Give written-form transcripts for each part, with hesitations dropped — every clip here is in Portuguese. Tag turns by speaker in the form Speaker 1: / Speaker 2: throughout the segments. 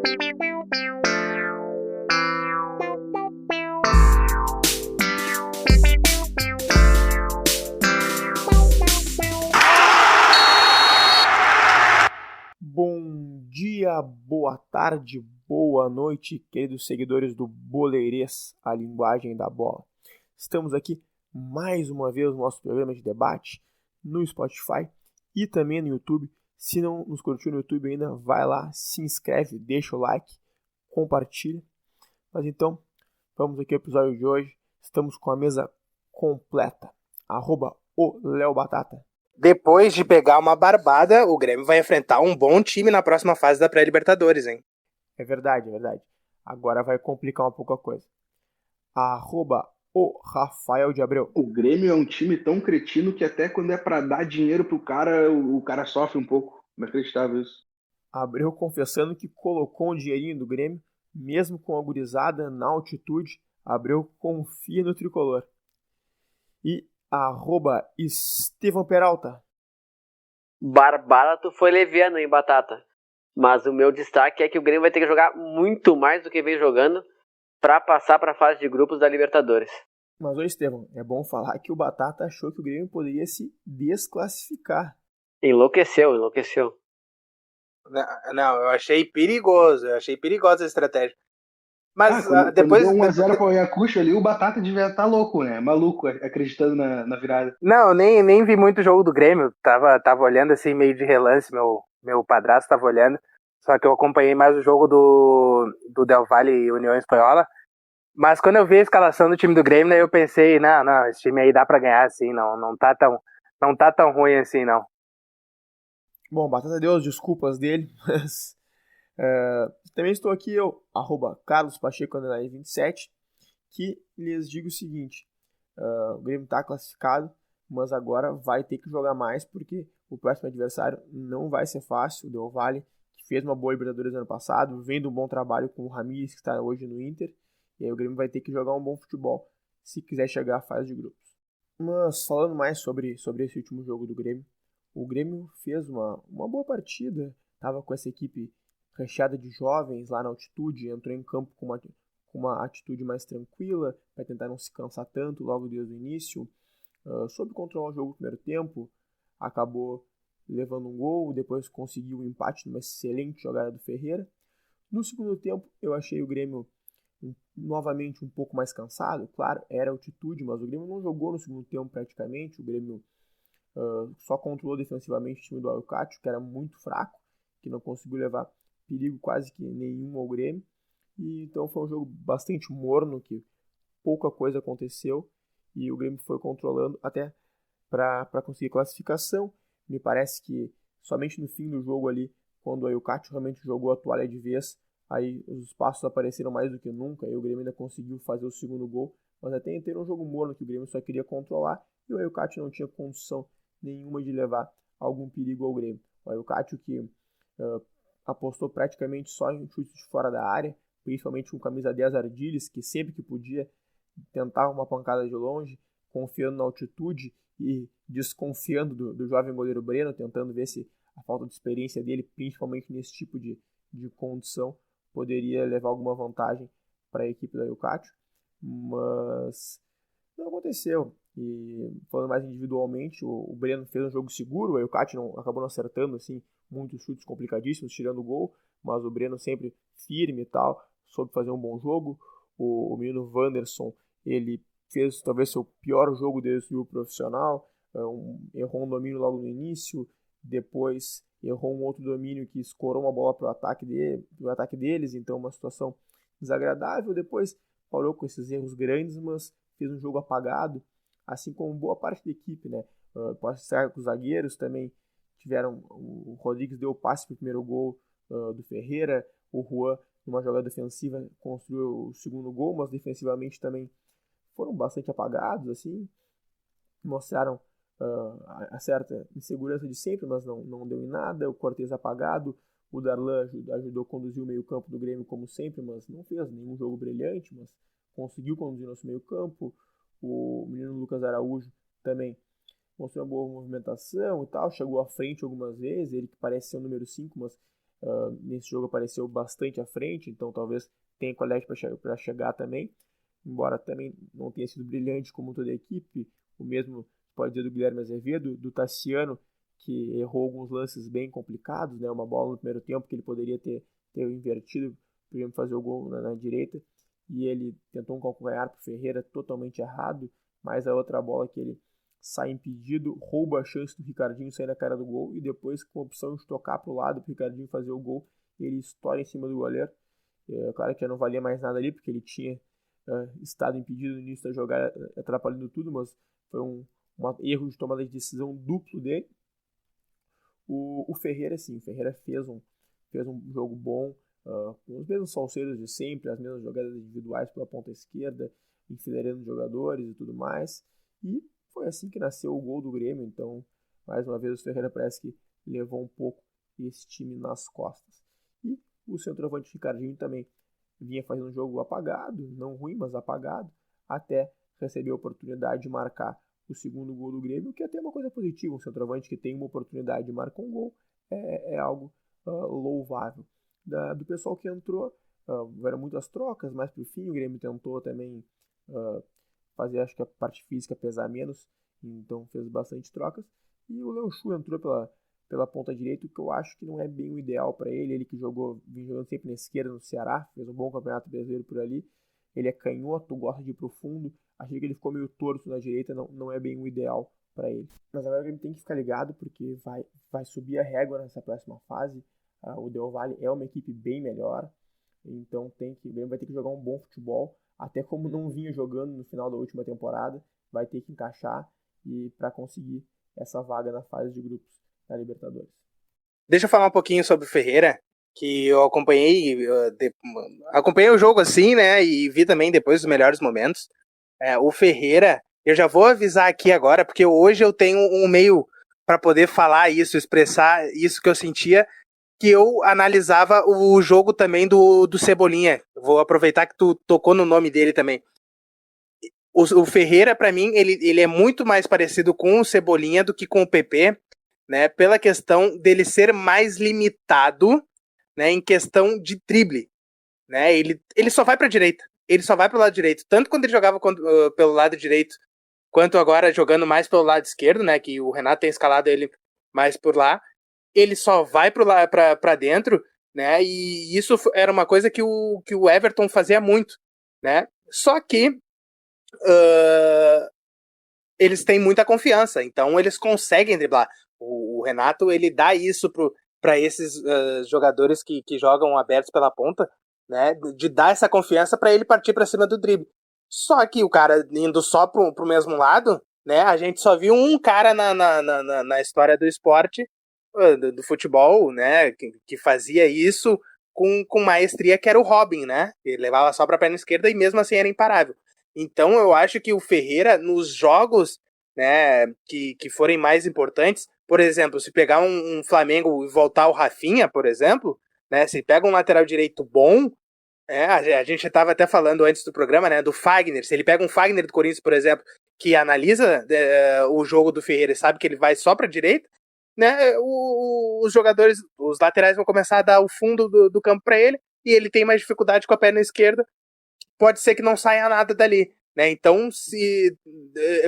Speaker 1: Bom dia, boa tarde, boa noite, queridos seguidores do Boleirês, a linguagem da bola. Estamos aqui mais uma vez no nosso programa de debate no Spotify e também no YouTube. Se não nos curtiu no YouTube ainda, vai lá, se inscreve, deixa o like, compartilha. Mas então, vamos aqui ao episódio de hoje. Estamos com a mesa completa. @o_Leo_Batata.
Speaker 2: Depois de pegar uma barbada, o Grêmio vai enfrentar um bom time na próxima fase da pré-Libertadores, hein?
Speaker 1: É verdade. Agora vai complicar um pouco a coisa. @o Rafael de Abreu.
Speaker 3: O Grêmio é um time tão cretino que até quando é pra dar dinheiro pro cara, o cara sofre um pouco. Inacreditável isso.
Speaker 1: Abreu confessando que colocou um dinheirinho do Grêmio, mesmo com a gurizada na altitude. Abreu confia no tricolor. E @Estevão Peralta.
Speaker 4: Barbara, tu foi leviano, hein, Batata? Mas o meu destaque é que o Grêmio vai ter que jogar muito mais do que vem jogando para passar para a fase de grupos da Libertadores.
Speaker 1: Mas, ô Estevão, é bom falar que o Batata achou que o Grêmio poderia se desclassificar.
Speaker 4: Enlouqueceu.
Speaker 2: Não, eu achei perigosa a estratégia. Mas depois...
Speaker 3: Quando deu 1-0 pro Ayacucho ali, o Batata devia estar louco, né? Maluco, acreditando na virada.
Speaker 2: Não, nem vi muito o jogo do Grêmio. Tava olhando assim, meio de relance, meu padrasto tava olhando. Só que eu acompanhei mais o jogo do Del Valle e União Espanhola. Mas quando eu vi a escalação do time do Grêmio, eu pensei, não, esse time aí dá pra ganhar assim, não tá tão ruim assim, não.
Speaker 1: Bom, Batata deu as desculpas dele, mas também estou aqui, eu, @CarlosPacheco_27, que lhes digo o seguinte, o Grêmio está classificado, mas agora vai ter que jogar mais, porque o próximo adversário não vai ser fácil. O Del Valle, que fez uma boa Libertadores ano passado, vem de um bom trabalho com o Ramires, que está hoje no Inter, e aí o Grêmio vai ter que jogar um bom futebol, se quiser chegar à fase de grupos. Mas falando mais sobre esse último jogo do Grêmio, o Grêmio fez uma boa partida, estava com essa equipe recheada de jovens lá na altitude, entrou em campo com uma atitude mais tranquila, para tentar não se cansar tanto logo desde o início, soube controlar o jogo no primeiro tempo, acabou levando um gol, depois conseguiu um empate numa excelente jogada do Ferreira. No segundo tempo, eu achei o Grêmio novamente um pouco mais cansado, claro, era altitude, mas o Grêmio não jogou no segundo tempo praticamente, o Grêmio só controlou defensivamente o time do Ayacucho, que era muito fraco, que não conseguiu levar perigo quase que nenhum ao Grêmio, e então foi um jogo bastante morno, que pouca coisa aconteceu, e o Grêmio foi controlando até para conseguir classificação. Me parece que somente no fim do jogo ali, quando o Ayacucho realmente jogou a toalha de vez, aí os espaços apareceram mais do que nunca, e o Grêmio ainda conseguiu fazer o segundo gol, mas até inteiro um jogo morno que o Grêmio só queria controlar, e o Ayacucho não tinha condição nenhuma de levar algum perigo ao Grêmio. O Ayacucho que apostou praticamente só em chutes de fora da área, principalmente com camisa 10 Ardiles, que sempre que podia tentava uma pancada de longe, confiando na altitude e desconfiando do jovem goleiro Breno, tentando ver se a falta de experiência dele, principalmente nesse tipo de condição, poderia levar alguma vantagem para a equipe da Ayacucho, mas não aconteceu. E falando mais individualmente, o Breno fez um jogo seguro, o Ayacucho acabou não acertando assim, muitos chutes complicadíssimos, tirando o gol, mas o Breno sempre firme e tal, soube fazer um bom jogo. O menino Wanderson, ele fez talvez seu pior jogo desde o profissional, errou um domínio logo no início, depois errou um outro domínio que escorou uma bola para o ataque deles, então uma situação desagradável. Depois parou com esses erros grandes, mas fez um jogo apagado, assim como boa parte da equipe, né? Posso estar com os zagueiros também tiveram. O Rodrigues deu o passe para o primeiro gol do Ferreira, o Juan, numa jogada defensiva, construiu o segundo gol, mas defensivamente também foram bastante apagados, assim, mostraram a certa insegurança de sempre, mas não deu em nada. O Cortez apagado, o Darlan ajudou a conduzir o meio-campo do Grêmio como sempre, mas não fez nenhum jogo brilhante, mas conseguiu conduzir nosso meio-campo. O menino Lucas Araújo também mostrou uma boa movimentação e tal, chegou à frente algumas vezes, ele que parece ser o número 5, mas nesse jogo apareceu bastante à frente, então talvez tenha qualidade para chegar também, embora também não tenha sido brilhante como toda a equipe. O mesmo pode dizer do Guilherme Azevedo, do Tassiano, que errou alguns lances bem complicados, né? Uma bola no primeiro tempo que ele poderia ter invertido, por exemplo, fazer o gol na direita, e ele tentou um calcanhar para o Ferreira totalmente errado, mas a outra bola que ele sai impedido, rouba a chance do Ricardinho sair na cara do gol, e depois, com a opção de tocar para o lado para o Ricardinho fazer o gol, ele estoura em cima do goleiro. Claro que já não valia mais nada ali, porque ele tinha estado impedido no início da jogada, atrapalhando tudo, mas foi um erro de tomada de decisão duplo dele. O Ferreira, sim, o Ferreira fez um jogo bom, com os mesmos salseiros de sempre, as mesmas jogadas individuais pela ponta esquerda, enfileirando jogadores e tudo mais, e foi assim que nasceu o gol do Grêmio. Então, mais uma vez, o Ferreira parece que levou um pouco esse time nas costas. E o centroavante Ricardinho também vinha fazendo um jogo apagado, não ruim, mas apagado, até receber a oportunidade de marcar o segundo gol do Grêmio, que é até uma coisa positiva. Um centroavante que tem uma oportunidade de marcar um gol é algo louvável. Do pessoal que entrou, eram muitas trocas, mas por fim o Grêmio tentou também fazer, acho que a parte física pesar menos, então fez bastante trocas. E o Léo Chu entrou pela ponta direita, que eu acho que não é bem o ideal para ele que vinha jogando sempre na esquerda no Ceará, fez um bom campeonato brasileiro por ali. Ele é canhoto, gosta de ir pro fundo, achei que ele ficou meio torto na direita, não é bem o ideal para ele. Mas agora ele tem que ficar ligado, porque vai subir a régua nessa próxima fase. O Del Valle é uma equipe bem melhor, então o Grêmio vai ter que jogar um bom futebol, até como não vinha jogando no final da última temporada, vai ter que encaixar e para conseguir essa vaga na fase de grupos da Libertadores.
Speaker 2: Deixa eu falar um pouquinho sobre o Ferreira, que eu acompanhei o jogo assim, né, e vi também depois os melhores momentos. O Ferreira, eu já vou avisar aqui agora, porque hoje eu tenho um meio para poder falar isso, expressar isso que eu sentia, que eu analisava o jogo também do Cebolinha. Vou aproveitar que tu tocou no nome dele também. O Ferreira, para mim, ele é muito mais parecido com o Cebolinha do que com o PP, né, pela questão dele ser mais limitado, né, em questão de drible. Né, ele só vai para a direita. Ele só vai para o lado direito. Tanto quando ele jogava pelo lado direito, quanto agora jogando mais pelo lado esquerdo, né, que o Renato tem escalado ele mais por lá. Ele só vai para dentro, né? E isso era uma coisa que o Everton fazia muito, né? Só que eles têm muita confiança, então eles conseguem driblar. O Renato, ele dá isso para esses jogadores que jogam abertos pela ponta, né? De dar essa confiança para ele partir para cima do drible. Só que o cara indo só pro mesmo lado, né? A gente só viu um cara na história do esporte, do futebol, né, que fazia isso com maestria, que era o Robin, né? Ele levava só para a perna esquerda e mesmo assim era imparável. Então eu acho que o Ferreira, nos jogos, né, que forem mais importantes, por exemplo, se pegar um Flamengo e voltar o Rafinha, por exemplo, né, se pega um lateral direito bom, a gente estava até falando antes do programa, né, do Fagner. Se ele pega um Fagner do Corinthians, por exemplo, que analisa o jogo do Ferreira e sabe que ele vai só para a direita, né, os jogadores, os laterais vão começar a dar o fundo do campo para ele, e ele tem mais dificuldade com a perna esquerda, pode ser que não saia nada dali, né? Então,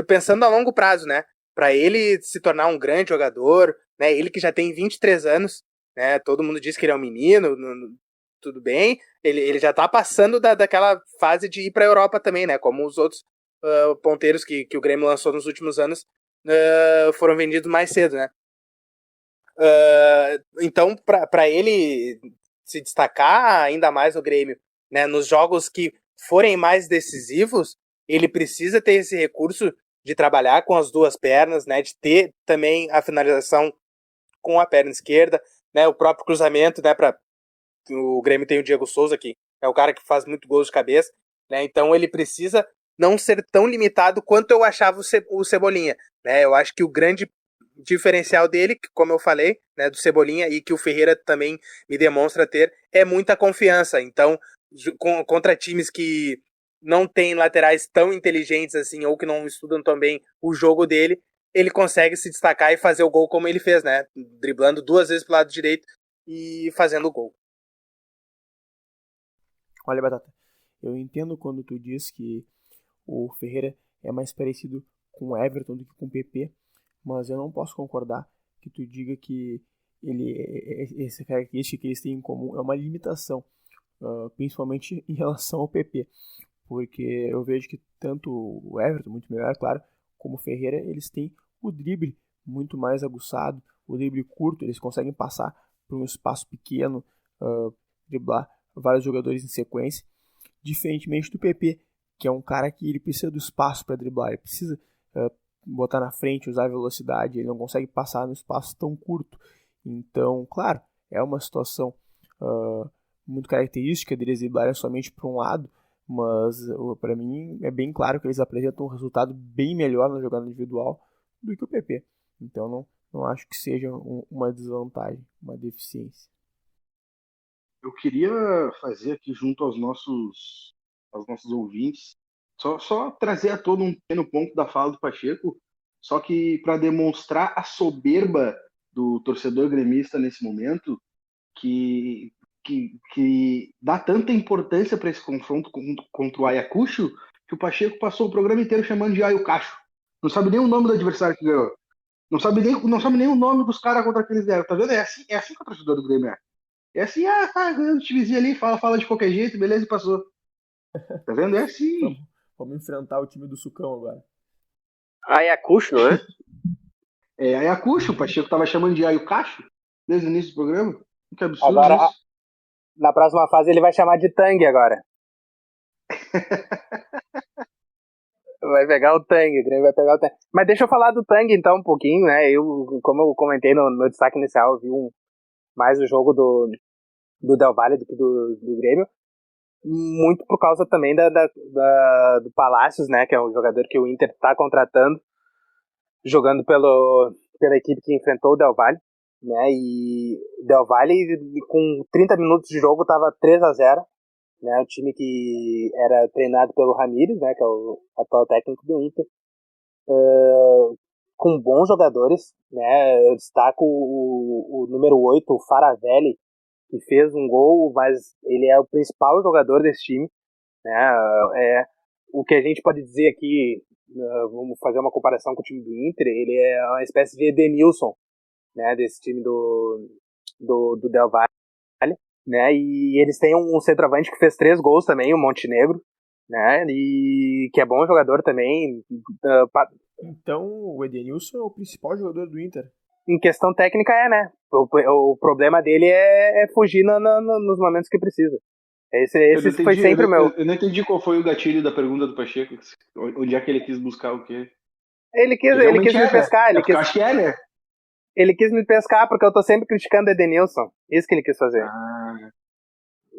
Speaker 2: pensando a longo prazo, né, para ele se tornar um grande jogador, né, ele que já tem 23 anos, né, todo mundo diz que ele é um menino, tudo bem, ele já tá passando daquela fase de ir para a Europa também, né, como os outros ponteiros que o Grêmio lançou nos últimos anos foram vendidos mais cedo, né? Então, para ele se destacar ainda mais no Grêmio, né, nos jogos que forem mais decisivos, ele precisa ter esse recurso de trabalhar com as duas pernas, né, de ter também a finalização com a perna esquerda, né, o próprio cruzamento, né, o Grêmio tem o Diego Souza, que é o cara que faz muito gols de cabeça, né, então ele precisa não ser tão limitado quanto eu achava o Cebolinha, né, eu acho que o grande diferencial dele, como eu falei, né, do Cebolinha, e que o Ferreira também me demonstra ter, é muita confiança. Então, contra times que não têm laterais tão inteligentes assim, ou que não estudam tão bem o jogo dele, ele consegue se destacar e fazer o gol como ele fez, né, driblando 2 vezes pro lado direito, e fazendo gol.
Speaker 1: Olha, Batata, eu entendo quando tu diz que o Ferreira é mais parecido com o Everton do que com o PP, mas eu não posso concordar que tu diga que essa característica que eles têm em comum é uma limitação, principalmente em relação ao PP, porque eu vejo que tanto o Everton, muito melhor, claro, como o Ferreira, eles têm o drible muito mais aguçado, o drible curto, eles conseguem passar por um espaço pequeno, driblar vários jogadores em sequência, diferentemente do PP, que é um cara que ele precisa do espaço para driblar, ele precisa botar na frente, usar a velocidade, ele não consegue passar no espaço tão curto. Então, claro, é uma situação muito característica deles driblarem somente para um lado, mas para mim é bem claro que eles apresentam um resultado bem melhor na jogada individual do que o PP. Então não acho que seja uma desvantagem, uma deficiência.
Speaker 3: Eu queria fazer aqui junto aos nossos ouvintes, só trazer à tona um pequeno ponto da fala do Pacheco, só que para demonstrar a soberba do torcedor gremista nesse momento, que dá tanta importância para esse confronto contra o Ayacucho, que o Pacheco passou o programa inteiro chamando de Ayacucho. Não sabe nem o nome do adversário que ganhou. Não sabe nem o nome dos caras contra que eles deram. Tá vendo? É assim que o torcedor do Grêmio é. É assim, tá ganhando o timezinho ali, fala de qualquer jeito, beleza, e passou. Tá vendo? É assim.
Speaker 1: Vamos enfrentar o time do Sucão agora.
Speaker 4: Ayacucho, não é?
Speaker 3: É Ayacucho, o Pacheco tava chamando de Ayacucho desde o início do programa. Que absurdo
Speaker 2: agora,
Speaker 3: isso.
Speaker 2: Na próxima fase ele vai chamar de Tang agora. Vai pegar o Tang, o Grêmio vai pegar o Tang. Mas deixa eu falar do Tang então um pouquinho, né? Como eu comentei no meu destaque inicial, eu vi mais o jogo do Del Valle do que do Grêmio. Muito por causa também do Palacios, né? Que é um jogador que o Inter está contratando, jogando pela equipe que enfrentou o Del Valle, né? E o Del Valle, com 30 minutos de jogo, estava 3-0. Né, o time que era treinado pelo Ramires, né, que é o atual técnico do Inter, com bons jogadores, né, eu destaco o número 8, o Faravelli, que fez um gol, mas ele é o principal jogador desse time, né, o que a gente pode dizer aqui, vamos fazer uma comparação com o time do Inter, ele é uma espécie de Edenilson, né, desse time do Del Valle, né, e eles têm um centroavante que fez 3 gols também, o Montenegro, né, e que é bom jogador também.
Speaker 1: Então o Edenilson é o principal jogador do Inter?
Speaker 2: Em questão técnica né, o problema dele é fugir nos momentos que precisa. Esse foi sempre o meu.
Speaker 3: Eu não entendi qual foi o gatilho da pergunta do Pacheco, onde é que ele quis buscar o quê?
Speaker 2: Ele quis me pescar,
Speaker 3: eu acho que é, né?
Speaker 2: Ele quis me pescar porque eu tô sempre criticando o Edenilson. Isso que ele quis fazer.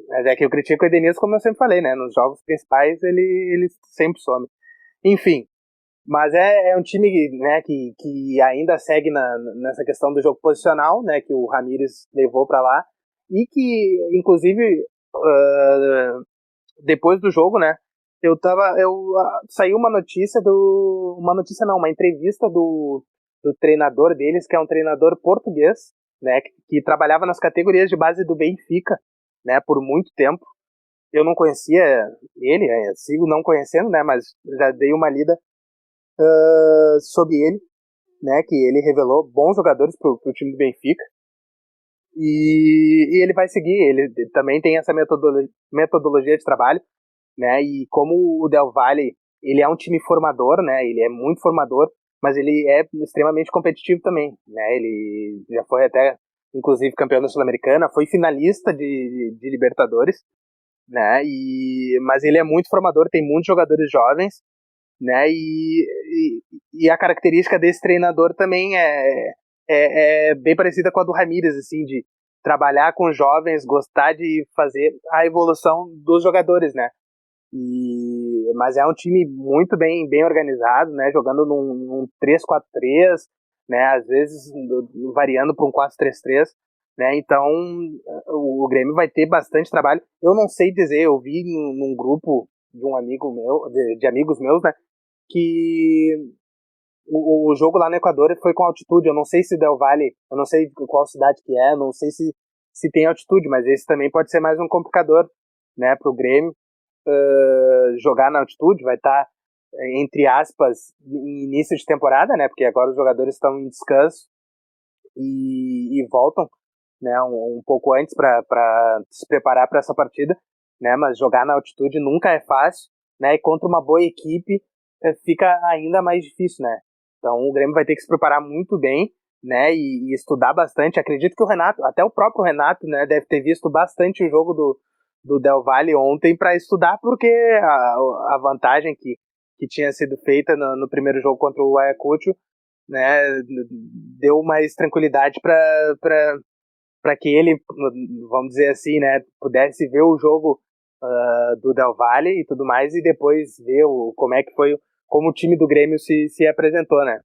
Speaker 2: Mas é que eu critico o Edenilson, como eu sempre falei, né? Nos jogos principais ele sempre some. Enfim, mas é um time, né, que ainda segue nessa questão do jogo posicional, né? Que o Ramires levou pra lá. E que, inclusive, depois do jogo, né? Saiu uma entrevista do treinador deles, que é um treinador português, né, que trabalhava nas categorias de base do Benfica, né, por muito tempo. Eu não conhecia ele, sigo não conhecendo, né, mas já dei uma lida sobre ele, né, que ele revelou bons jogadores pro time do Benfica. E ele vai seguir, ele também tem essa metodologia de trabalho, né, e como o Del Valle, ele é um time formador, né, ele é muito formador, mas ele é extremamente competitivo também, né? Ele já foi até, inclusive, campeão da Sul-Americana, foi finalista de Libertadores, né? Mas ele é muito formador, tem muitos jogadores jovens, né? E a característica desse treinador também é bem parecida com a do Ramires, assim, de trabalhar com jovens, gostar de fazer a evolução dos jogadores, né? Mas é um time muito bem organizado, né? Jogando num 3-4-3, né? Às vezes variando para um 4-3-3, né? Então o Grêmio vai ter bastante trabalho. Eu não sei dizer, eu vi num grupo de um amigo meu, de amigos meus, né? Que o jogo lá no Equador foi com altitude. Eu não sei se Del Valle, eu não sei qual cidade que é, não sei se se tem altitude, mas esse também pode ser mais um complicador, né, para o Grêmio. Jogar na altitude, vai estar, entre aspas, em início de temporada, né, porque agora os jogadores estão em descanso e voltam, né, um pouco antes para se preparar para essa partida, né, mas jogar na altitude nunca é fácil, né, e contra uma boa equipe fica ainda mais difícil, né. Então o Grêmio vai ter que se preparar muito bem, né, e estudar bastante. Acredito que o Renato, até o próprio Renato, né, deve ter visto bastante o jogo do Del Valle ontem para estudar, porque a vantagem que tinha sido feita no primeiro jogo contra o Ayacucho, né, deu mais tranquilidade para que ele, vamos dizer assim, né, pudesse ver o jogo do Del Valle e tudo mais, e depois ver como o time do Grêmio se apresentou, né.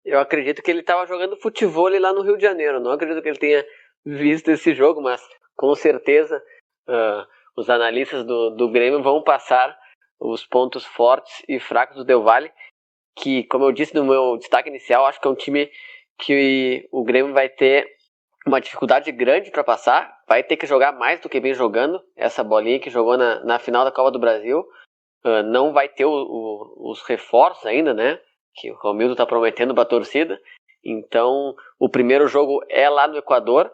Speaker 4: Eu acredito que ele estava jogando futebol lá no Rio de Janeiro. Não acredito que ele tenha visto esse jogo, mas com certeza os analistas do Grêmio vão passar os pontos fortes e fracos do Del Valle, que, como eu disse no meu destaque inicial, acho que é um time que o Grêmio vai ter uma dificuldade grande para passar, vai ter que jogar mais do que vem jogando, essa bolinha que jogou na final da Copa do Brasil, não vai ter os reforços ainda, né, que o Romildo está prometendo para a torcida. Então o primeiro jogo é lá no Equador,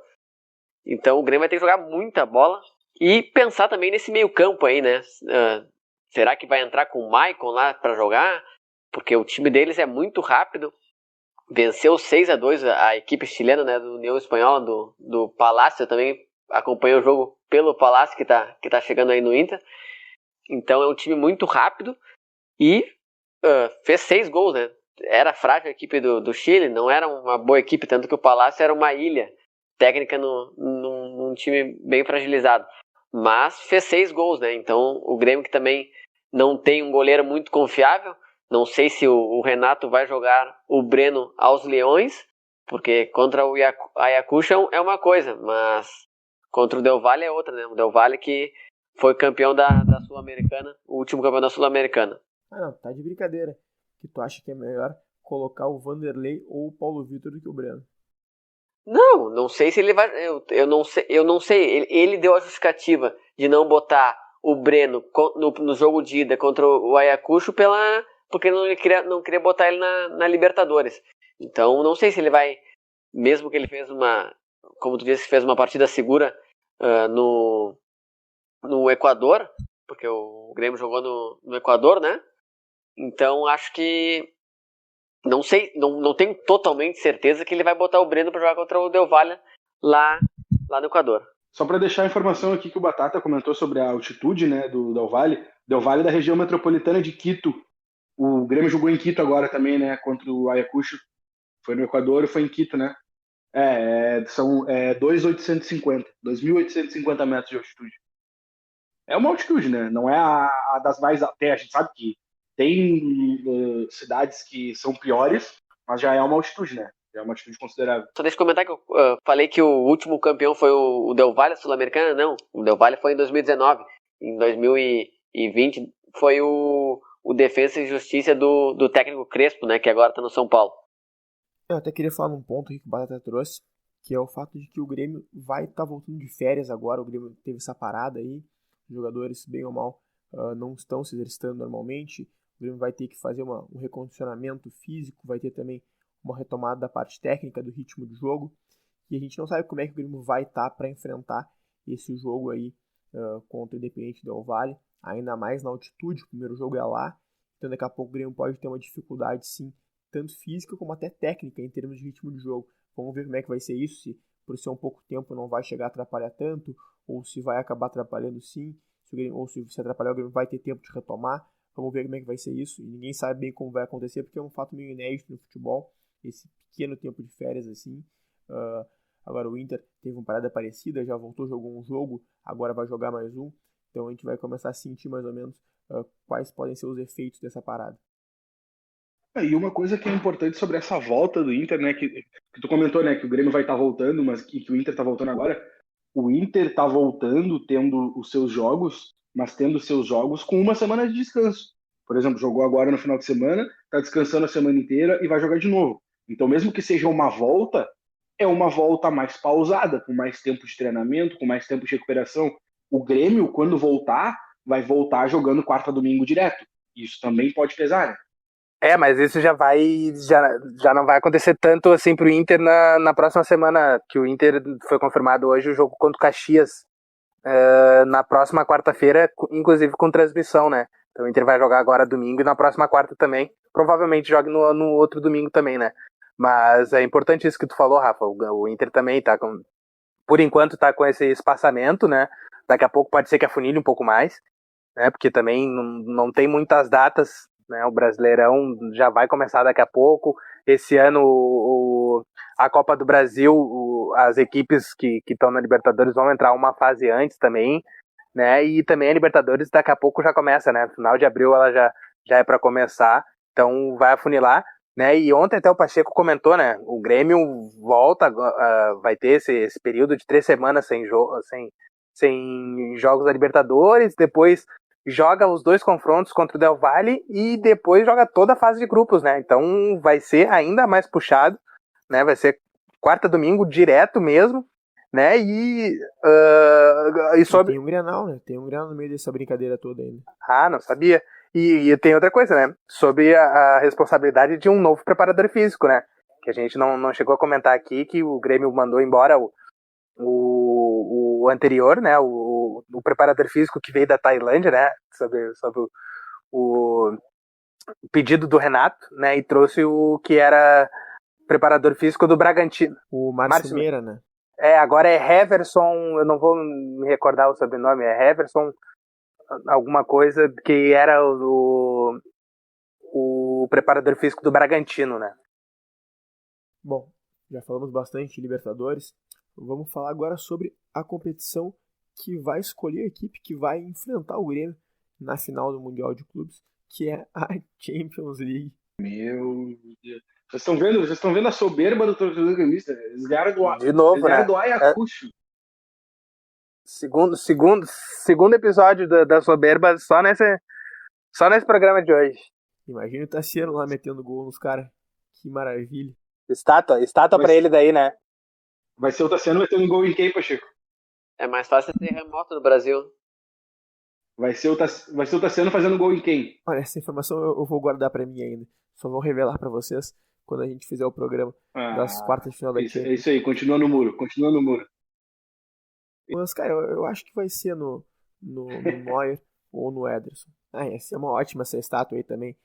Speaker 4: então o Grêmio vai ter que jogar muita bola e pensar também nesse meio campo aí, né, será que vai entrar com o Maicon lá para jogar, porque o time deles é muito rápido, venceu 6-2 a equipe chilena, né, do União Espanhola, do Palácio. Eu também acompanhei o jogo pelo Palácio, que tá chegando aí no Inter. Então é um time muito rápido e fez 6 gols, né? Era frágil a equipe do Chile, não era uma boa equipe, tanto que o Palácio era uma ilha técnica num time bem fragilizado. Mas fez 6 gols, né? Então o Grêmio, que também não tem um goleiro muito confiável, não sei se o Renato vai jogar o Breno aos leões, porque contra o Ayacucho é uma coisa, mas contra o Del Valle é outra, né? O Del Valle que foi campeão da Sul-Americana, o último campeão da Sul-Americana.
Speaker 1: Ah, não, tá de brincadeira. Que tu acha que é melhor colocar o Vanderlei ou o Paulo Vitor do que o Breno?
Speaker 4: Não sei se ele vai... Eu não sei. Ele deu a justificativa de não botar o Breno no jogo de ida contra o Ayacucho porque não queria botar ele na Libertadores. Então, não sei se ele vai... Mesmo que ele fez como tu disse, fez uma partida segura no Equador, porque o Grêmio jogou no Equador, né? Então, acho que... Não sei, não tenho totalmente certeza que ele vai botar o Breno para jogar contra o Del Valle lá no Equador.
Speaker 3: Só para deixar a informação aqui que o Batata comentou sobre a altitude, né, do Del Valle. Del Valle é da região metropolitana de Quito. O Grêmio jogou em Quito agora também, né, contra o Ayacucho. Foi no Equador e foi em Quito, né? São 2.850 metros de altitude. É uma altitude, né? Não é a das mais... Até a gente sabe que tem cidades que são piores, mas já é uma altitude, né? Já é uma altitude considerável.
Speaker 4: Só deixa eu comentar que eu falei que o último campeão foi o Del Valle Sul-Americana. Não, o Del Valle foi em 2019. Em 2020 foi o Defensa e Justiça do técnico Crespo, né? Que agora tá no São Paulo.
Speaker 1: Eu até queria falar num ponto que o Batata trouxe, que é o fato de que o Grêmio vai estar voltando de férias agora. O Grêmio teve essa parada aí, os jogadores, bem ou mal, não estão se exercitando normalmente. O Grêmio vai ter que fazer um recondicionamento físico, vai ter também uma retomada da parte técnica do ritmo de jogo, e a gente não sabe como é que o Grêmio vai estar para enfrentar esse jogo aí contra o Independiente Del Valle, ainda mais na altitude. O primeiro jogo é lá, então daqui a pouco o Grêmio pode ter uma dificuldade sim, tanto física como até técnica em termos de ritmo de jogo. Vamos ver como é que vai ser isso, se por ser um pouco tempo não vai chegar a atrapalhar tanto, ou se vai acabar atrapalhando sim, ou se atrapalhar o Grêmio vai ter tempo de retomar. Vamos ver como é que vai ser isso, e ninguém sabe bem como vai acontecer, porque é um fato meio inédito no futebol, esse pequeno tempo de férias assim. Agora o Inter teve uma parada parecida, já voltou, jogou um jogo, agora vai jogar mais um, então a gente vai começar a sentir mais ou menos quais podem ser os efeitos dessa parada.
Speaker 3: E uma coisa que é importante sobre essa volta do Inter, né, que tu comentou, né, que o Grêmio vai estar voltando, mas que o Inter está voltando agora. O Inter está voltando, tendo os seus jogos, mas tendo seus jogos com uma semana de descanso. Por exemplo, jogou agora no final de semana, está descansando a semana inteira e vai jogar de novo. Então, mesmo que seja uma volta, é uma volta mais pausada, com mais tempo de treinamento, com mais tempo de recuperação. O Grêmio, quando voltar, vai voltar jogando quarta domingo direto. Isso também pode pesar, né?
Speaker 2: Mas isso já não vai acontecer tanto assim pro Inter na próxima semana, que o Inter foi confirmado hoje o jogo contra o Caxias na próxima quarta-feira, inclusive com transmissão, né? Então o Inter vai jogar agora domingo e na próxima quarta também. Provavelmente jogue no outro domingo também, né? Mas é importante isso que tu falou, Rafa. O Inter também tá com... Por enquanto tá com esse espaçamento, né? Daqui a pouco pode ser que afunile um pouco mais, né? Porque também não tem muitas datas, né? O Brasileirão já vai começar daqui a pouco. Esse ano a Copa do Brasil, as equipes que estão na Libertadores vão entrar uma fase antes também, né? E também a Libertadores daqui a pouco já começa, né? Final de abril ela já é para começar, então vai afunilar, né? E ontem até o Pacheco comentou, né? O Grêmio volta, vai ter esse período de 3 semanas sem jogos da Libertadores, depois joga os 2 confrontos contra o Del Valle e depois joga toda a fase de grupos, né? Então vai ser ainda mais puxado, né? Vai ser quarta domingo direto mesmo, né? E sobre...
Speaker 1: Tem um Grenal, né? Tem um Grenal no meio dessa brincadeira toda ainda.
Speaker 2: Não sabia. E tem outra coisa, né? Sobre a responsabilidade de um novo preparador físico, né? Que a gente não chegou a comentar aqui, que o Grêmio mandou embora o anterior, né? O preparador físico que veio da Tailândia, né? Sobre o pedido do Renato, né? E trouxe o que era preparador físico do Bragantino.
Speaker 1: O Márcio Meira, né?
Speaker 2: Agora é Heverson, eu não vou me recordar o sobrenome, é Heverson alguma coisa, que era o preparador físico do Bragantino, né?
Speaker 1: Bom, já falamos bastante de Libertadores. Vamos falar agora sobre a competição que vai escolher a equipe que vai enfrentar o Grêmio na final do Mundial de Clubes, que é a Champions League.
Speaker 3: Meu Deus. Vocês estão vendo a soberba do torcedor gremista? Eles ganharam
Speaker 2: de novo, né?
Speaker 3: Do Ayacucho.
Speaker 2: Segundo episódio da soberba só nesse programa de hoje.
Speaker 1: Imagina o Tassiano lá metendo gol nos caras. Que maravilha.
Speaker 2: Estátua pra ele daí, né?
Speaker 3: Vai ser o Tassiano metendo gol em quem, Pacheco?
Speaker 4: É mais fácil ter terremoto no Brasil.
Speaker 3: Vai ser o Tassiano fazendo gol em quem?
Speaker 1: Olha, essa informação eu vou guardar pra mim ainda. Só vou revelar pra vocês quando a gente fizer o programa das quartas de final da Champions.
Speaker 3: É isso aí, continua no muro.
Speaker 1: Mas, cara, eu acho que vai ser no Neuer ou no Ederson. Ia ser uma ótima essa estátua aí também.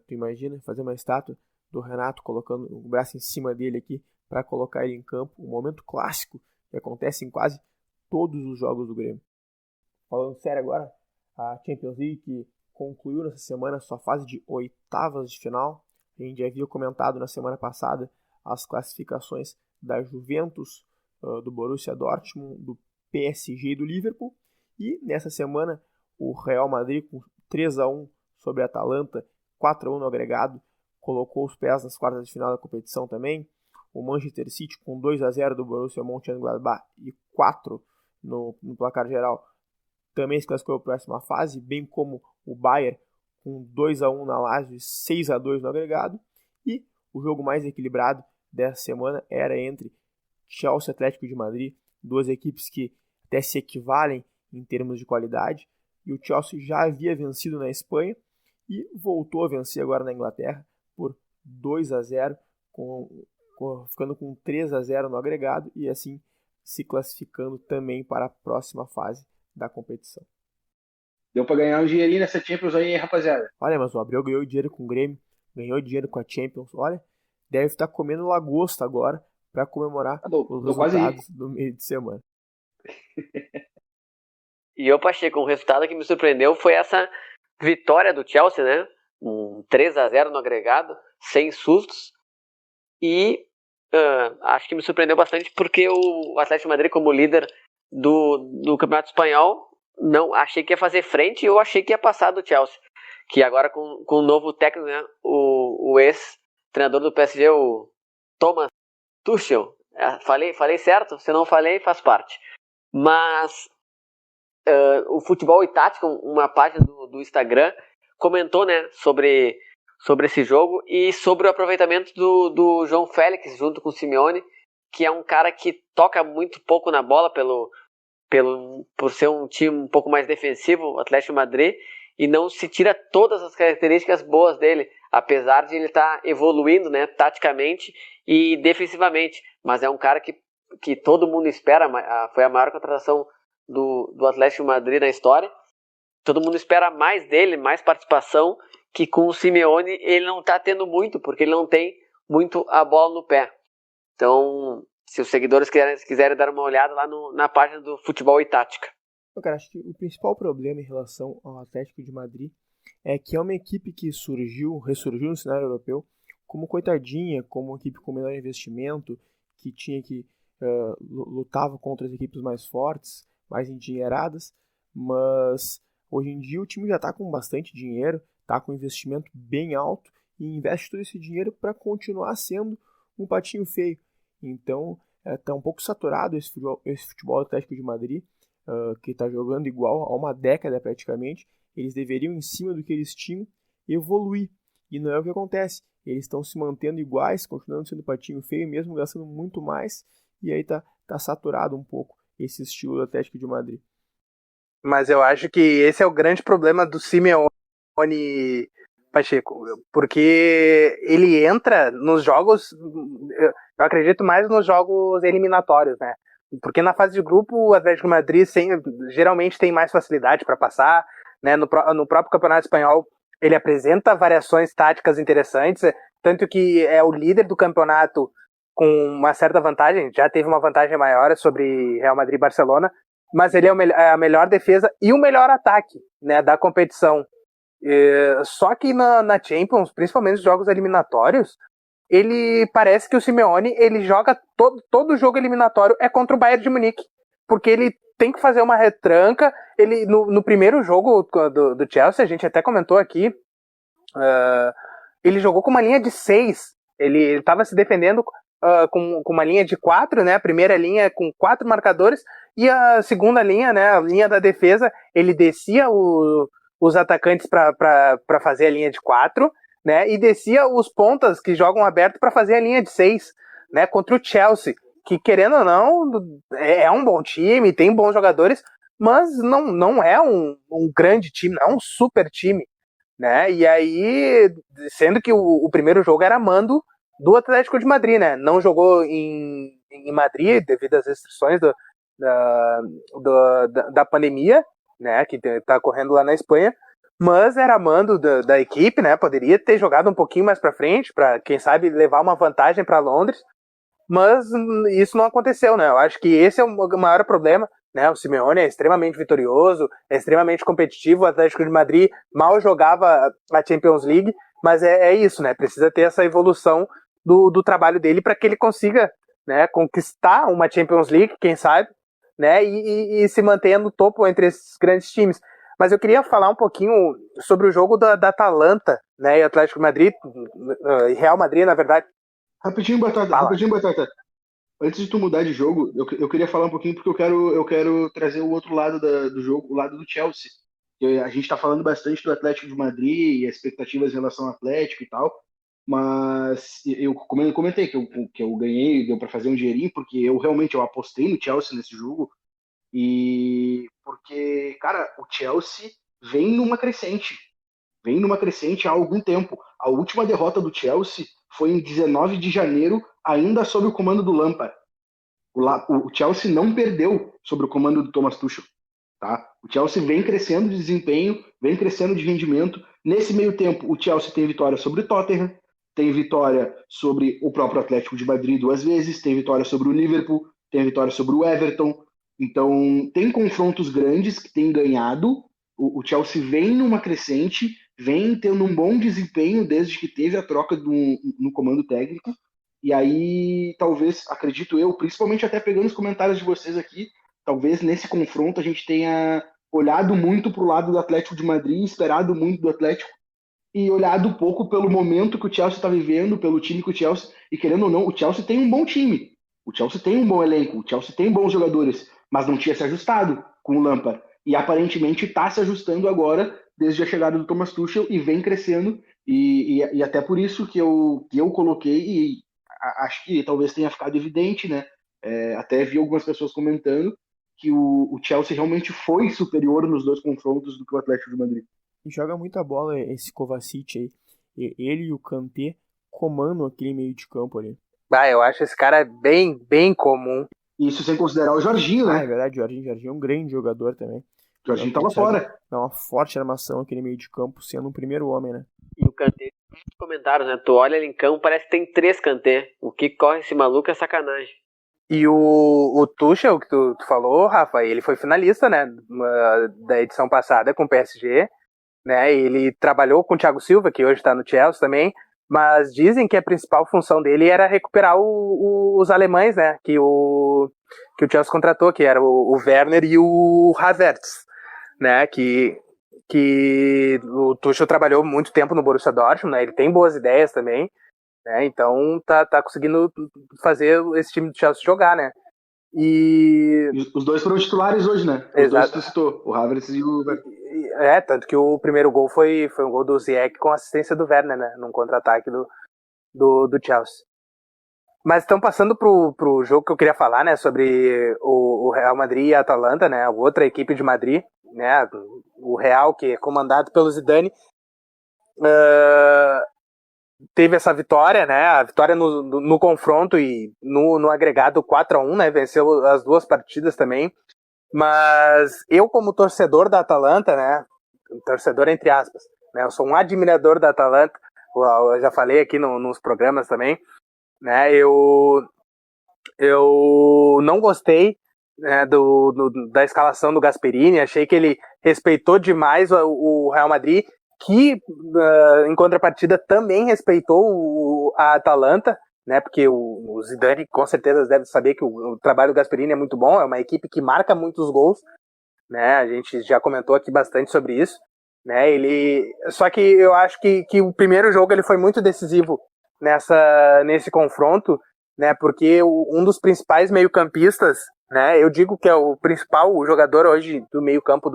Speaker 1: Tu imagina fazer uma estátua do Renato colocando o braço em cima dele aqui para colocar ele em campo. Um momento clássico que acontece em quase todos os jogos do Grêmio. Falando sério agora, a Champions League que concluiu nessa semana sua fase de oitavas de final. A gente já havia comentado na semana passada as classificações da Juventus, do Borussia Dortmund, do PSG e do Liverpool. E nessa semana o Real Madrid com 3-1 sobre a Atalanta, 4-1 no agregado, colocou os pés nas quartas de final da competição também. O Manchester City com 2-0 do Borussia Mönchengladbach e 4 no placar geral também se classificou para a próxima fase, bem como o Bayern com 2-1 na Lazio e 6-2 no agregado. E o jogo mais equilibrado dessa semana era entre Chelsea e Atlético de Madrid, duas equipes que até se equivalem em termos de qualidade. E o Chelsea já havia vencido na Espanha e voltou a vencer agora na Inglaterra por 2-0, ficando com 3-0 no agregado e assim se classificando também para a próxima fase da competição.
Speaker 3: Deu pra ganhar um dinheirinho nessa Champions aí, rapaziada.
Speaker 1: Olha, mas o Abel ganhou dinheiro com o Grêmio, ganhou dinheiro com a Champions. Olha, deve estar comendo lagosta agora para comemorar os resultados do meio de semana.
Speaker 4: E eu, Pacheco, um resultado que me surpreendeu foi essa vitória do Chelsea, né? Um 3-0 no agregado, sem sustos. E acho que me surpreendeu bastante porque o Atlético de Madrid, como líder do Campeonato Espanhol, não achei que ia fazer frente e eu achei que ia passar do Chelsea. Que agora com o novo técnico, né? O ex-treinador do PSG, o Thomas Tuchel. Falei certo? Se não falei, faz parte. Mas o Futebol e Tática, uma página do Instagram, comentou, né, sobre esse jogo e sobre o aproveitamento do João Félix junto com o Simeone, que é um cara que toca muito pouco na bola por ser um time um pouco mais defensivo, o Atlético de Madrid, e não se tira todas as características boas dele, apesar de ele estar evoluindo, né, taticamente e defensivamente. Mas é um cara que todo mundo espera, foi a maior contratação do Atlético de Madrid na história. Todo mundo espera mais dele, mais participação, que com o Simeone ele não está tendo muito, porque ele não tem muito a bola no pé. Então, se os seguidores quiserem dar uma olhada lá na página do Futebol e Tática.
Speaker 1: Cara, acho que o principal problema em relação ao Atlético de Madrid é que é uma equipe que ressurgiu no cenário europeu como coitadinha, como uma equipe com menor investimento, que tinha que lutava contra as equipes mais fortes, mais endinheiradas, mas hoje em dia o time já está com bastante dinheiro, está com um investimento bem alto e investe todo esse dinheiro para continuar sendo um patinho feio. Então está um pouco saturado esse futebol do Atlético de Madrid, que está jogando igual há uma década praticamente. Eles deveriam, em cima do que eles tinham, evoluir. E não é o que acontece. Eles estão se mantendo iguais, continuando sendo patinho feio, mesmo gastando muito mais. E aí tá saturado um pouco esse estilo do Atlético de Madrid.
Speaker 2: Mas eu acho que esse é o grande problema do Simeone, Pacheco, porque ele entra nos jogos, eu acredito mais nos jogos eliminatórios, né? Porque na fase de grupo o Atlético de Madrid geralmente tem mais facilidade para passar, né? No próprio Campeonato Espanhol ele apresenta variações táticas interessantes, tanto que é o líder do campeonato com uma certa vantagem, já teve uma vantagem maior sobre Real Madrid e Barcelona, mas ele é a melhor defesa e o melhor ataque, né, da competição. Só que na Champions, principalmente nos jogos eliminatórios, ele parece que o Simeone ele joga todo jogo eliminatório é contra o Bayern de Munique, porque ele tem que fazer uma retranca. Ele no primeiro jogo do Chelsea, a gente até comentou aqui, ele jogou com uma linha de 6, ele estava se defendendo com uma linha de 4, né? A primeira linha com 4 marcadores e a segunda linha, né? A linha da defesa, ele descia os atacantes para fazer a linha de 4, né? E descia os pontas que jogam aberto para fazer a linha de 6, né? Contra o Chelsea, que querendo ou não é um bom time, tem bons jogadores, mas não é um grande time, não é um super time, né? E aí, sendo que o primeiro jogo era mando do Atlético de Madrid, né? Não jogou em Madrid devido às restrições da pandemia, né? Que tá correndo lá na Espanha, mas era mando da equipe, né? Poderia ter jogado um pouquinho mais para frente, para quem sabe levar uma vantagem para Londres, mas isso não aconteceu, né? Eu acho que esse é o maior problema, né? O Simeone é extremamente vitorioso, é extremamente competitivo, o Atlético de Madrid mal jogava a Champions League, mas é isso, né? Precisa ter essa evolução do trabalho dele para que ele consiga, né, conquistar uma Champions League, quem sabe, né? E se mantenha no topo entre esses grandes times. Mas eu queria falar um pouquinho sobre o jogo da Atalanta, né? E Atlético de Madrid, e Real Madrid, na verdade.
Speaker 3: Rapidinho, Batata. Antes de tu mudar de jogo, eu queria falar um pouquinho porque eu quero trazer o outro lado do jogo, o lado do Chelsea. A gente está falando bastante do Atlético de Madrid e as expectativas em relação ao Atlético e tal, mas eu comentei que eu ganhei, deu para fazer um dinheirinho, porque eu realmente apostei no Chelsea nesse jogo, e porque, cara, o Chelsea vem numa crescente há algum tempo. A última derrota do Chelsea foi em 19 de janeiro, ainda sob o comando do Lampard. O Chelsea não perdeu sob o comando do Thomas Tuchel. Tá? O Chelsea vem crescendo de desempenho, vem crescendo de rendimento. Nesse meio tempo, o Chelsea tem vitória sobre o Tottenham, tem vitória sobre o próprio Atlético de Madrid 2 vezes, tem vitória sobre o Liverpool, tem vitória sobre o Everton. Então, tem confrontos grandes que tem ganhado. O Chelsea vem numa crescente, vem tendo um bom desempenho desde que teve a troca no comando técnico. E aí, talvez, acredito eu, principalmente até pegando os comentários de vocês aqui, talvez nesse confronto a gente tenha olhado muito para o lado do Atlético de Madrid, esperado muito do Atlético, e olhado um pouco pelo momento que o Chelsea está vivendo, pelo time que o Chelsea... E querendo ou não, o Chelsea tem um bom time. O Chelsea tem um bom elenco, o Chelsea tem bons jogadores, mas não tinha se ajustado com o Lampard. E aparentemente está se ajustando agora, desde a chegada do Thomas Tuchel, e vem crescendo. E até por isso que eu coloquei, e acho que talvez tenha ficado evidente, né? Até vi algumas pessoas comentando que o Chelsea realmente foi superior nos 2 confrontos do que o Atlético de Madrid.
Speaker 1: E joga muita bola esse Kovacic aí. Ele e o Kanté comandam aquele meio de campo ali.
Speaker 2: Eu acho esse cara bem, bem comum.
Speaker 3: Isso sem considerar o Jorginho, né?
Speaker 1: É verdade, o Jorginho é um grande jogador também.
Speaker 3: O Jorginho tava fora.
Speaker 1: Dá uma forte armação aquele meio de campo, sendo um primeiro homem, né?
Speaker 4: E o Kanté, comentários, né? Tu olha ele em campo, parece que tem 3 Kanté. O que corre esse maluco é sacanagem.
Speaker 2: E o Tuchel, que tu falou, Rafa, ele foi finalista, né, da edição passada com o PSG, né, ele trabalhou com o Thiago Silva, que hoje está no Chelsea também, mas dizem que a principal função dele era recuperar os alemães, né, que o Chelsea contratou, que era o Werner e o Havertz, né, que o Tuchel trabalhou muito tempo no Borussia Dortmund, né, ele tem boas ideias também, né, então tá conseguindo fazer esse time do Chelsea jogar, né. E
Speaker 3: os 2 foram titulares hoje, né? Os 2 que tu citou, o Havertz e o...
Speaker 2: tanto que o primeiro gol foi um gol do Ziyech com assistência do Werner, né, num contra-ataque do Chelsea. Mas estão passando pro jogo que eu queria falar, né, sobre o Real Madrid e a Atalanta, né, a outra equipe de Madrid, né, o Real, que é comandado pelo Zidane, teve essa vitória, né, a vitória no confronto e no agregado 4-1, né, venceu as 2 partidas também, mas eu como torcedor da Atalanta, né, torcedor entre aspas, né, eu sou um admirador da Atalanta, eu já falei aqui nos programas também, né, eu não gostei, né, da escalação do Gasperini, achei que ele respeitou demais o Real Madrid, que em contrapartida também respeitou a Atalanta, né, porque o Zidane com certeza deve saber que o trabalho do Gasperini é muito bom, é uma equipe que marca muitos gols, né, a gente já comentou aqui bastante sobre isso, né, só que eu acho que o primeiro jogo ele foi muito decisivo nesse confronto, né, porque um dos principais meio-campistas, né, eu digo que é o principal jogador hoje do meio-campo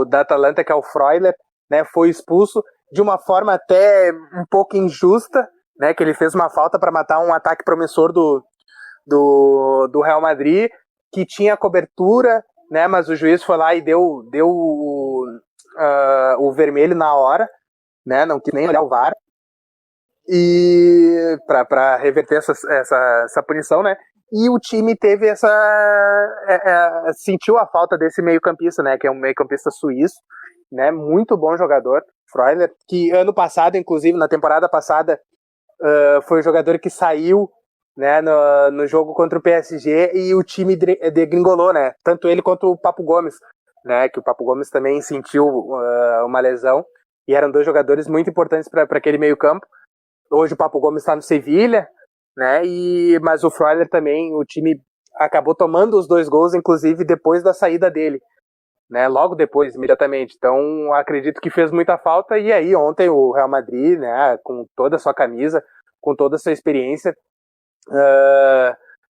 Speaker 2: da Atalanta, que é o Freuler, né, foi expulso de uma forma até um pouco injusta, né, que ele fez uma falta para matar um ataque promissor do Real Madrid, que tinha cobertura, né, mas o juiz foi lá e deu o vermelho na hora, né, não quis nem olhar o VAR, e para reverter essa punição, né, e o time teve sentiu a falta desse meio-campista, né, que é um meio-campista suíço, né, muito bom jogador, Freuler, que ano passado, inclusive na temporada passada, foi o jogador que saiu, né, no jogo contra o PSG e o time degringolou, né, tanto ele quanto o Papo Gomes, né, que o Papo Gomes também sentiu uma lesão e eram 2 jogadores muito importantes para aquele meio campo. Hoje o Papo Gomes está no Sevilha, né, mas o Freuler também, o time acabou tomando os 2 gols, inclusive depois da saída dele, né, logo depois, imediatamente. Então, acredito que fez muita falta. E aí, ontem, o Real Madrid, né, com toda a sua camisa, com toda a sua experiência,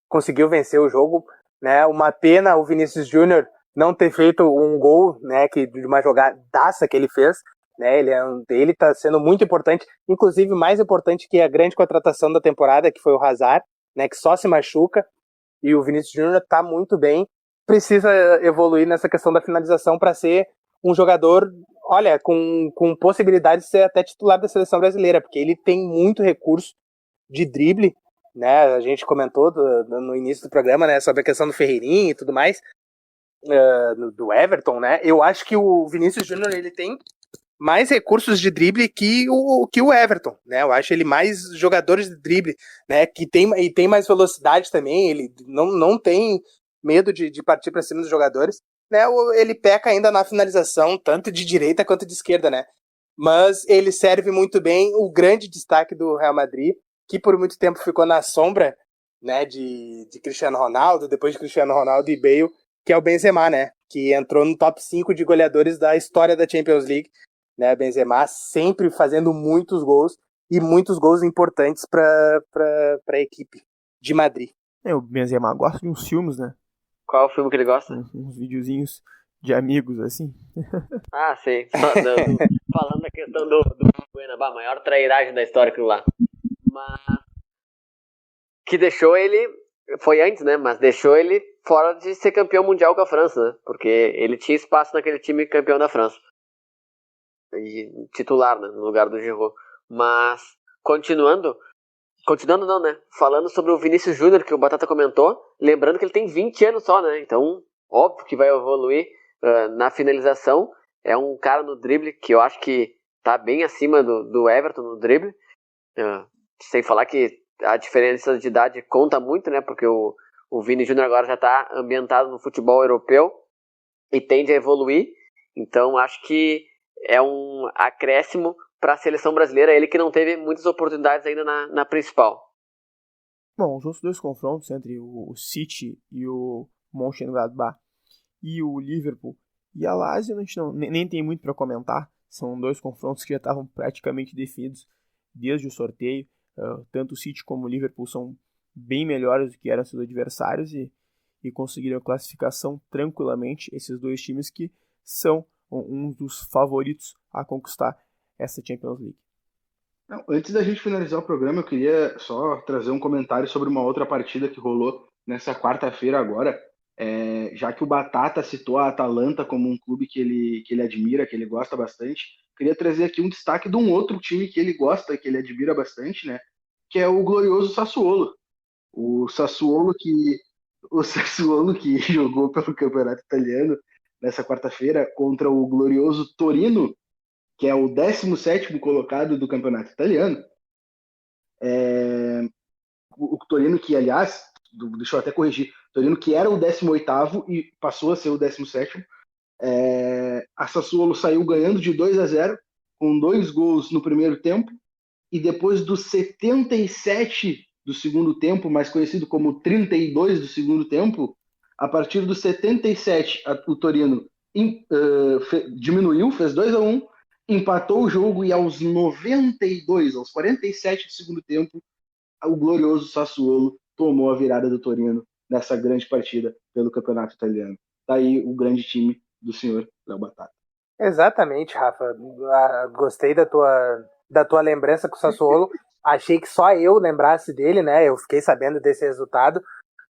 Speaker 2: conseguiu vencer o jogo, né. Uma pena o Vinícius Júnior não ter feito um gol, né, de uma jogadaça que ele fez, né. Ele tá sendo muito importante, inclusive mais importante que a grande contratação da temporada, que foi o Hazard, né, que só se machuca, e o Vinícius Júnior tá muito bem. Precisa evoluir nessa questão da finalização para ser um jogador, olha, com possibilidade de ser até titular da seleção brasileira, porque ele tem muito recurso de drible, né? A gente comentou no início do programa, né, sobre a questão do Ferreirinha e tudo mais, do Everton, né? Eu acho que o Vinícius Júnior ele tem mais recursos de drible que o Everton, né? Eu acho ele mais jogadores de drible, né? Que tem mais velocidade também, ele não tem medo de partir para cima dos jogadores, né? Ele peca ainda na finalização, tanto de direita quanto de esquerda, né? Mas ele serve muito bem. O grande destaque do Real Madrid, que por muito tempo ficou na sombra, né, de Cristiano Ronaldo, depois de Cristiano Ronaldo e Bale, que é o Benzema, né? Que entrou no top 5 de goleadores da história da Champions League, né? Benzema sempre fazendo muitos gols e muitos gols importantes para a equipe de Madrid.
Speaker 1: O Benzema gosta de uns filmes, né?
Speaker 4: Qual é o filme que ele gosta?
Speaker 1: Uns videozinhos de amigos, assim.
Speaker 4: Ah, sei. Falando da questão do Buena, a maior trairagem da história aquilo lá. Mas que deixou ele, foi antes, né, mas deixou ele fora de ser campeão mundial com a França, né, porque ele tinha espaço naquele time campeão da França, e titular, né, no lugar do Giroud. Mas, continuando não, né, falando sobre o Vinícius Júnior, que o Batata comentou, lembrando que ele tem 20 anos só, né, então, óbvio que vai evoluir na finalização. É um cara no drible que eu acho que tá bem acima do Everton no drible, sem falar que a diferença de idade conta muito, né, porque o Vini Júnior agora já está ambientado no futebol europeu e tende a evoluir, então acho que é um acréscimo para a seleção brasileira, ele que não teve muitas oportunidades ainda na principal.
Speaker 1: Bom, os outros dois confrontos entre o City e o Mönchengladbach e o Liverpool e a Lazio, a gente nem tem muito para comentar, são dois confrontos que já estavam praticamente definidos desde o sorteio. Tanto o City como o Liverpool são bem melhores do que eram seus adversários e conseguiram a classificação tranquilamente, esses dois times que são um dos favoritos a conquistar essa Champions League.
Speaker 3: Não, antes da gente finalizar o programa, eu queria só trazer um comentário sobre uma outra partida que rolou nessa quarta-feira agora, já que o Batata citou a Atalanta como um clube que ele admira, que ele gosta bastante, queria trazer aqui um destaque de um outro time que ele gosta, que ele admira bastante, né? Que é o glorioso Sassuolo. O Sassuolo que jogou pelo Campeonato Italiano nessa quarta-feira contra o glorioso Torino, que é o 17º colocado do Campeonato Italiano. O Torino que, aliás, deixa eu até corrigir, Torino que era o 18º e passou a ser o 17º. A Sassuolo saiu ganhando de 2-0, com 2 gols no primeiro tempo, e depois dos 77 do segundo tempo, mais conhecido como 32 do segundo tempo, a partir dos 77 o Torino diminuiu, fez 2-1, empatou o jogo e aos 92, aos 47 do segundo tempo, o glorioso Sassuolo tomou a virada do Torino nessa grande partida pelo Campeonato Italiano. Tá aí o grande time do senhor Léo Batata.
Speaker 2: Exatamente, Rafa. Gostei da tua lembrança com o Sassuolo. Achei que só eu lembrasse dele, né? Eu fiquei sabendo desse resultado,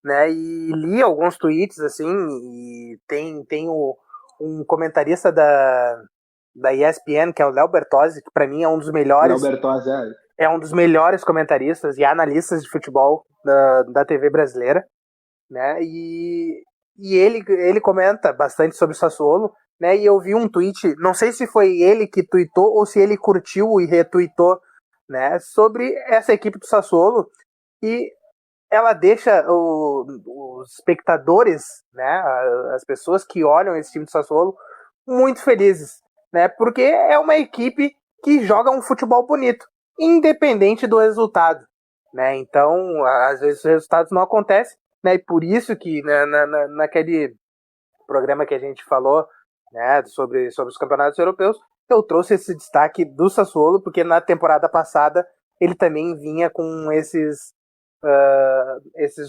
Speaker 2: né? E li alguns tweets, assim, e tem um comentarista da ESPN, que é o Léo Bertozzi, que para mim é um dos melhores.
Speaker 3: Léo Bertozzi,
Speaker 2: é um dos melhores comentaristas e analistas de futebol da TV brasileira, né? E ele comenta bastante sobre o Sassuolo, né? E eu vi um tweet, não sei se foi ele que tweetou ou se ele curtiu e retweetou, né? Sobre essa equipe do Sassuolo, e ela deixa os espectadores, né? As pessoas que olham esse time do Sassuolo muito felizes, né? Porque é uma equipe que joga um futebol bonito, independente do resultado, né? Então, às vezes os resultados não acontecem, né? E por isso que naquele programa que a gente falou, né, sobre os campeonatos europeus, eu trouxe esse destaque do Sassuolo, porque na temporada passada ele também vinha com esses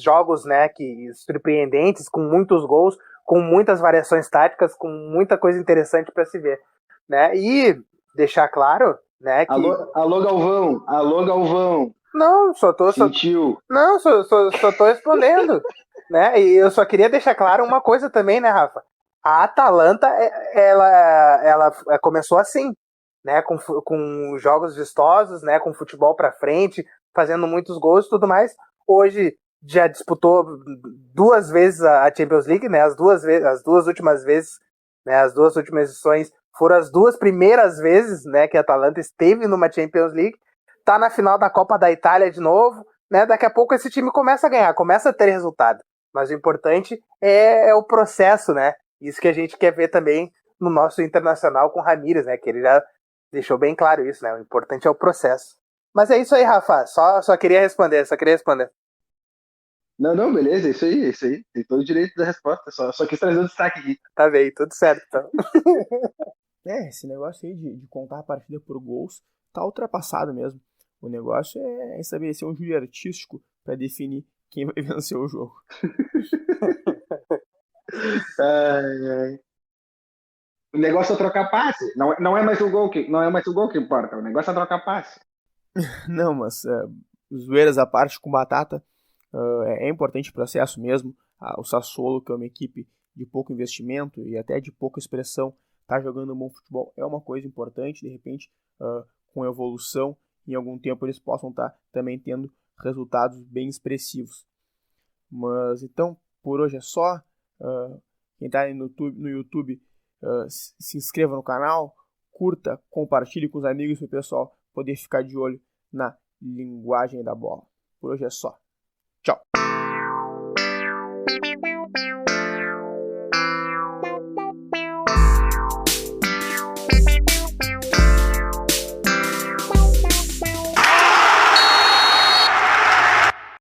Speaker 2: jogos, né, que surpreendentes, com muitos gols, com muitas variações táticas, com muita coisa interessante para se ver, né? E deixar claro, né, que
Speaker 3: alô Galvão.
Speaker 2: Não, só tô respondendo, né? E eu só queria deixar claro uma coisa também, né, Rafa? A Atalanta, ela começou assim, né, com jogos vistosos, né, com futebol pra frente, fazendo muitos gols e tudo mais. Hoje já disputou 2 vezes a Champions League, né, as duas últimas vezes, né, as 2 últimas edições foram as 2 primeiras vezes, né, que a Atalanta esteve numa Champions League. Tá na final da Copa da Itália de novo, né? Daqui a pouco esse time começa a ganhar, começa a ter resultado. Mas o importante é o processo, né? Isso que a gente quer ver também no nosso Internacional com o Ramírez, né? Que ele já deixou bem claro isso, né? O importante é o processo. Mas é isso aí, Rafa. Só queria responder.
Speaker 3: Não, beleza, é isso aí. Tem todo o direito da resposta. Só quis trazer o destaque aqui.
Speaker 2: Tá bem, tudo certo, então.
Speaker 1: Esse negócio aí de contar a partida por gols tá ultrapassado mesmo. O negócio é estabelecer um júri artístico para definir quem vai vencer o jogo.
Speaker 3: Ai. O negócio é trocar passe. Não é mais o gol que importa. O negócio é trocar passe.
Speaker 1: Não, mas zoeiras à parte com Batata, é importante o processo mesmo. O Sassuolo, que é uma equipe de pouco investimento e até de pouca expressão, está jogando um bom futebol, é uma coisa importante. De repente, com evolução, em algum tempo eles possam estar também tendo resultados bem expressivos. Mas então, por hoje é só. Quem está no YouTube, se inscreva no canal, curta, compartilhe com os amigos para o pessoal poder ficar de olho na linguagem da bola. Por hoje é só.